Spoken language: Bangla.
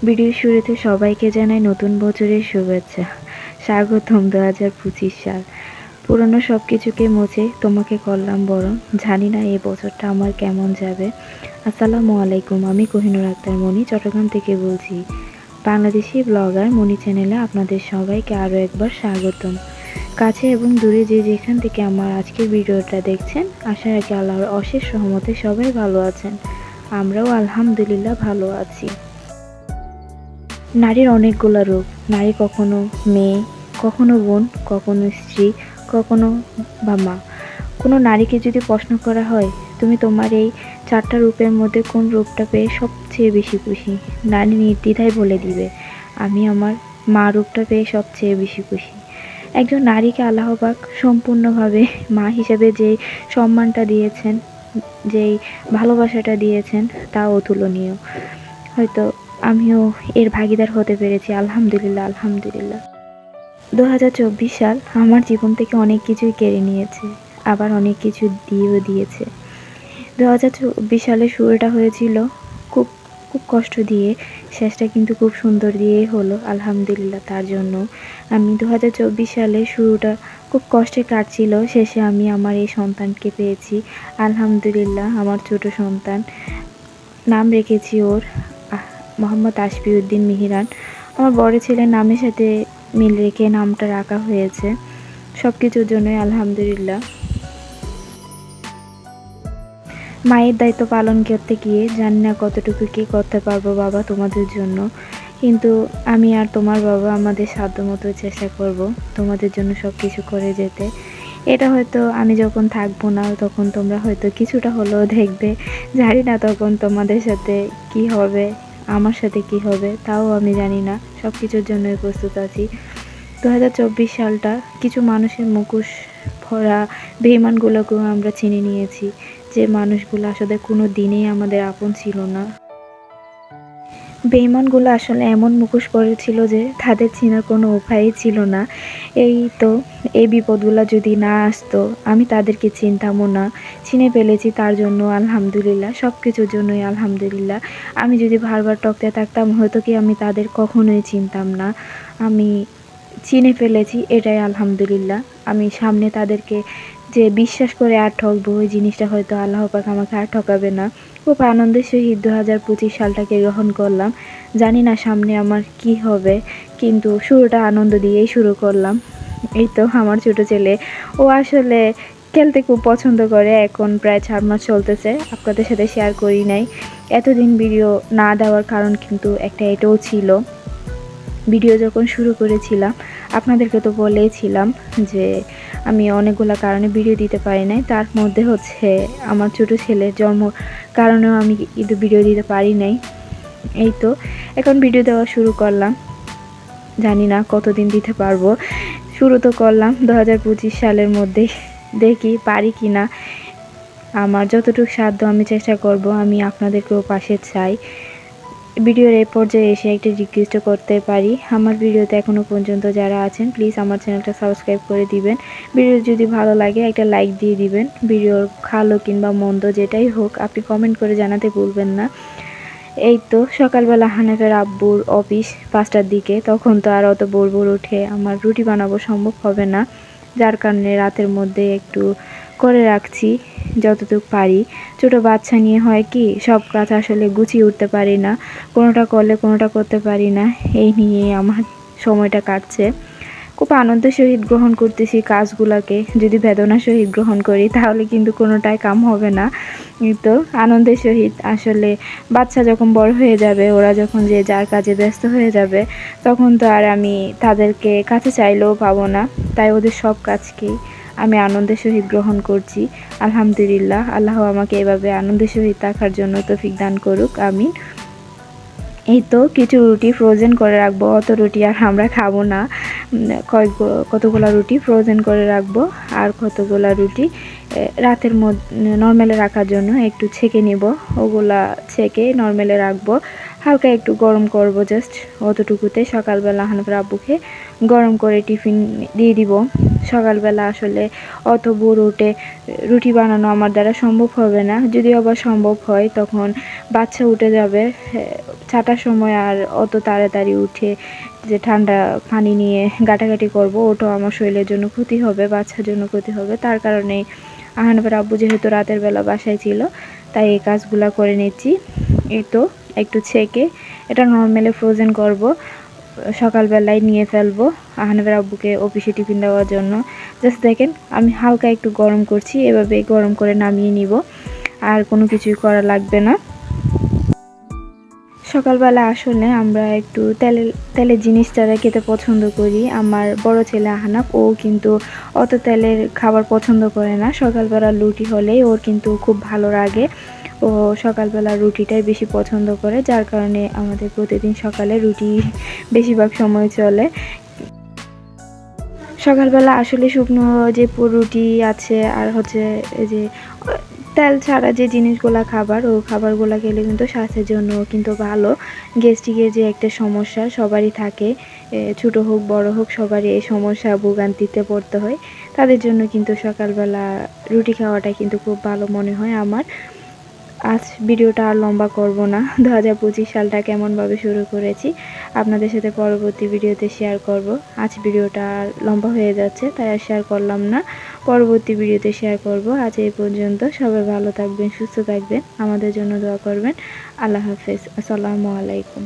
ভিডিওর শুরুতে সবাইকে জানাই নতুন বছরের শুভেচ্ছা। স্বাগতম 2025 সাল। পুরনো সব কিছুকে মুছে তোমাকে করলাম বরণ। জানি না এই বছরটা আমার কেমন যাবে। আসসালামু আলাইকুম, আমি কোহিনুর আক্তার মনি চট্টগ্রাম থেকে বলছি। বাংলাদেশি ব্লগার মনি চ্যানেলে আপনাদের সবাইকে আরও একবার স্বাগতম। কাছে এবং দূরে যে যেখান থেকে আমার আজকের ভিডিওটা দেখছেন, আশা রাখি আল্লাহর অশেষ রহমতে সবাই ভালো আছেন। আমরাও আলহামদুলিল্লাহ ভালো আছি। নারীর অনেকগুলো রূপ। নারী কখনো মেয়ে, কখনো বোন, কখনো স্ত্রী, কখনো বা মা। কোনো নারীকে যদি প্রশ্ন করা হয়, তুমি তোমার এই 4টা রূপের মধ্যে কোন রূপটা পেয়ে সবচেয়ে বেশি খুশি, নারী নির্দ্বিধায় বলে দিবে, আমি আমার মা রূপটা পেয়ে সবচেয়ে বেশি খুশি। একজন নারীকে আল্লাহ পাক সম্পূর্ণভাবে মা হিসেবে যেই সম্মানটা দিয়েছেন, যেই ভালোবাসাটা দিয়েছেন, তা অতুলনীয়। হয়তো আমিও এর ভাগিদার হতে পেরেছি, আলহামদুলিল্লাহ আলহামদুলিল্লাহ। 2024 সাল আমার জীবন থেকে অনেক কিছুই কেড়ে নিয়েছে, আবার অনেক কিছু দিয়েও দিয়েছে। 2024 সালে শুরুটা হয়েছিল খুব খুব কষ্ট দিয়ে, শেষটা কিন্তু খুব সুন্দর দিয়েই হলো, আলহামদুলিল্লাহ তার জন্য। আমি 2024 সালে শুরুটা খুব কষ্টে কাটছিল, শেষে আমি আমার এই সন্তানকে পেয়েছি, আলহামদুলিল্লাহ। আমার ছোট সন্তান, নাম রেখেছি ওর মোহাম্মদ আশফিউদ্দিন মিহিরান। আমার বড় ছেলের নামের সাথে মিল রেখে নামটা রাখা হয়েছে। সব কিছুর জন্যই আলহামদুলিল্লাহ। মায়ের দায়িত্ব পালন করতে গিয়ে জানি না কতটুকু কী করতে পারবো বাবা তোমাদের জন্য, কিন্তু আমি আর তোমার বাবা আমাদের সাধ্যমতো চেষ্টা করব তোমাদের জন্য সব কিছু করে যেতে। এটা হয়তো আমি যখন থাকবো না তখন তোমরা হয়তো কিছুটা হলেও দেখবে, জানি না তখন তোমাদের সাথে কি হবে, আমার সাথে কি হবে তাও আমি জানি না। সব কিছুর জন্যই প্রস্তুত আছি। 2024 সালটা কিছু মানুষের মুখোশ ভরা বেঈমানগুলোকেও আমরা চিনে নিয়েছি, যে মানুষগুলো আসলে কোনো দিনেই আমাদের আপন ছিল না। বেঈমানগুলো আসলে এমন মুখোশ পরেছিল যে তাদের চেনার কোনো উপায়ই ছিল না। এই তো, এই বিপদগুলো যদি না আসতো আমি তাদেরকে চিনতামও না। চিনে ফেলেছি, তার জন্য আলহামদুলিল্লাহ, সব কিছুর জন্যই আলহামদুলিল্লাহ। আমি যদি বারবার টকতে থাকতাম হয়তো কি আমি তাদের কখনোই চিনতাম না। আমি চিনে ফেলেছি, এটাই আলহামদুলিল্লাহ। আমি সামনে তাদেরকে যে বিশ্বাস করে আর ঠকবো, ওই জিনিসটা হয়তো আল্লাহ পাক আমাকে আর ঠকাবে না। খুব আনন্দের সহিত 2025 সালটাকে গ্রহণ করলাম। জানি না সামনে আমার কি হবে, কিন্তু শুরুটা আনন্দ দিয়েই শুরু করলাম। এই তো আমার ছোট ছেলে, ও আসলে খেলতে খুব পছন্দ করে। এখন প্রায় 4 মাস চলতেছে, আপনাদের সাথে শেয়ার করি নাই। এতদিন ভিডিও না দেওয়ার কারণ কিন্তু একটা এটাও ছিল। ভিডিও যখন শুরু করেছিলাম আপনাদেরকে তো বলেইছিলাম যে আমি অনেকগুলো কারণে ভিডিও দিতে পারি নাই, তার মধ্যে হচ্ছে আমার ছোট ছেলের জন্ম কারণেও আমি কিন্তু ভিডিও দিতে পারি নাই। এই তো এখন ভিডিও দেওয়া শুরু করলাম, জানি না কতদিন দিতে পারবো। শুরু তো করলাম 2025 সালের মধ্যে, দেখি পারি কি না। আমার যতটুকু সাধ্য আমি চেষ্টা করব। আমি আপনাদেরকেও পাশে চাই। ভিডিওর এই পর্যায়ে এসে একটা রিকোয়েস্ট করতে পারি, আমার ভিডিওতে এখনও পর্যন্ত যারা আছেন প্লিজ আমার চ্যানেলটা সাবস্ক্রাইব করে দিবেন। ভিডিও যদি ভালো লাগে একটা লাইক দিয়ে দিবেন। ভিডিওর ভালো কিংবা মন্দ যেটাই হোক আপনি কমেন্ট করে জানাতে ভুলবেন না। এই তো সকালবেলা হানিফের আব্বুর অফিস 5টার দিকে, তখন তো আর অত ভোর উঠে আমার রুটি বানাবো সম্ভব হবে না, যার কারণে রাতের মধ্যে একটু করে রাখছি যতটুকু পারি। ছোট বাচ্চা নিয়ে হয় কি সব কাজ আসলে গুছিয়ে উঠতে পারি না, কোনোটা করলে কোনোটা করতে পারি না, এই নিয়ে আমার সময়টা কাটছে। খুব আনন্দের সহিত গ্রহণ করতেছি কাজগুলোকে, যদি বেদনার সহিত গ্রহণ করি তাহলে কিন্তু কোনোটাই কাম হবে না। তো আনন্দের সহিত আসলে বাচ্চা যখন বড় হয়ে যাবে, ওরা যখন যে যার কাজে ব্যস্ত হয়ে যাবে, তখন তো আর আমি তাদেরকে কাছে চাইলেও পাবো না। তাই ওদের সব কাজকেই আমি আনন্দের সহিত গ্রহণ করছি, আলহামদুলিল্লাহ। আল্লাহ আমাকে এভাবে আনন্দের সহিত থাকার জন্য তৌফিক দান করুক, আমিন। এই তো কিছু রুটি ফ্রোজেন করে রাখবো, অত রুটি আর আমরা খাবো না। কতগুলো রুটি ফ্রোজেন করে রাখবো, আর কতগুলো রুটি রাতের মধ্যে নর্মালে রাখার জন্য একটু ছেঁকে নিব। ওগুলা ছেঁকে নর্মালে রাখবো, হালকা একটু গরম করব, জাস্ট অতটুকুতে সকালবেলা হানিফের আব্বুকে গরম করে টিফিন দিয়ে দিব। সকালবেলা আসলে অত ভোর উঠে রুটি বানানো আমার দ্বারা সম্ভব হবে না। যদিও আবার সম্ভব হয় তখন বাচ্চা উঠে যাবে 7টার সময়, আর অত তাড়াতাড়ি উঠে যে ঠান্ডা পানি নিয়ে গাটাগাটি করব ওটাও আমার শরীরের জন্য ক্ষতি হবে, বাচ্চার জন্য ক্ষতি হবে। তার কারণেই আহানাফের আব্বু যেহেতু রাতের বেলা বাসায় ছিল তাই এই কাজগুলো করে নিচ্ছি। এই তো একটু ছেঁকে এটা নর্মালি ফ্রোজেন করব, সকালবেলায় নিয়ে ফেলবো আহানাফের আব্বুকে অফিসে টিফিন দেওয়ার জন্য। জাস্ট দেখেন আমি হালকা একটু গরম করছি, এভাবে গরম করে নামিয়ে নিব, আর কোনো কিছুই করা লাগবে না। সকালবেলা আসলে আমরা একটু তেলের জিনিস যারা খেতে পছন্দ করি, আমার বড় ছেলে আহনাফ ও কিন্তু অত তেলের খাবার পছন্দ করে না। সকালবেলা রুটি হলেই ওর কিন্তু খুব ভালো লাগে, ও সকালবেলা রুটিটাই বেশি পছন্দ করে, যার কারণে আমাদের প্রতিদিন সকালে রুটি বেশিরভাগ সময় চলে। সকালবেলা আসলে শুকনো যে রুটি আছে আর হচ্ছে এই যে তেল ছাড়া যে জিনিসগুলা খাবার, ও খাবারগুলো খেলে কিন্তু স্বাস্থ্যের জন্য কিন্তু ভালো। গ্যাস্ট্রিকের যে একটা সমস্যা সবারই থাকে, ছোটো হোক বড় হোক সবারই এই সমস্যা ভোগান্তিতে পড়তে হয়, তাদের জন্য কিন্তু সকালবেলা রুটি খাওয়াটা কিন্তু খুব ভালো মনে হয় আমার। আজ ভিডিওটা আর লম্বা করব না, 2025 সালটা কেমনভাবে শুরু করেছি আপনাদের সাথে পরবর্তী ভিডিওতে শেয়ার করব। আজ ভিডিওটা আর লম্বা হয়ে যাচ্ছে তাই আর শেয়ার করলাম না, পরবর্তী ভিডিওতে শেয়ার করব। আজ এই পর্যন্ত, সবাই ভালো থাকবেন, সুস্থ থাকবেন, আমাদের জন্য দোয়া করবেন। আল্লাহ হাফেজ, আসসালামু আলাইকুম।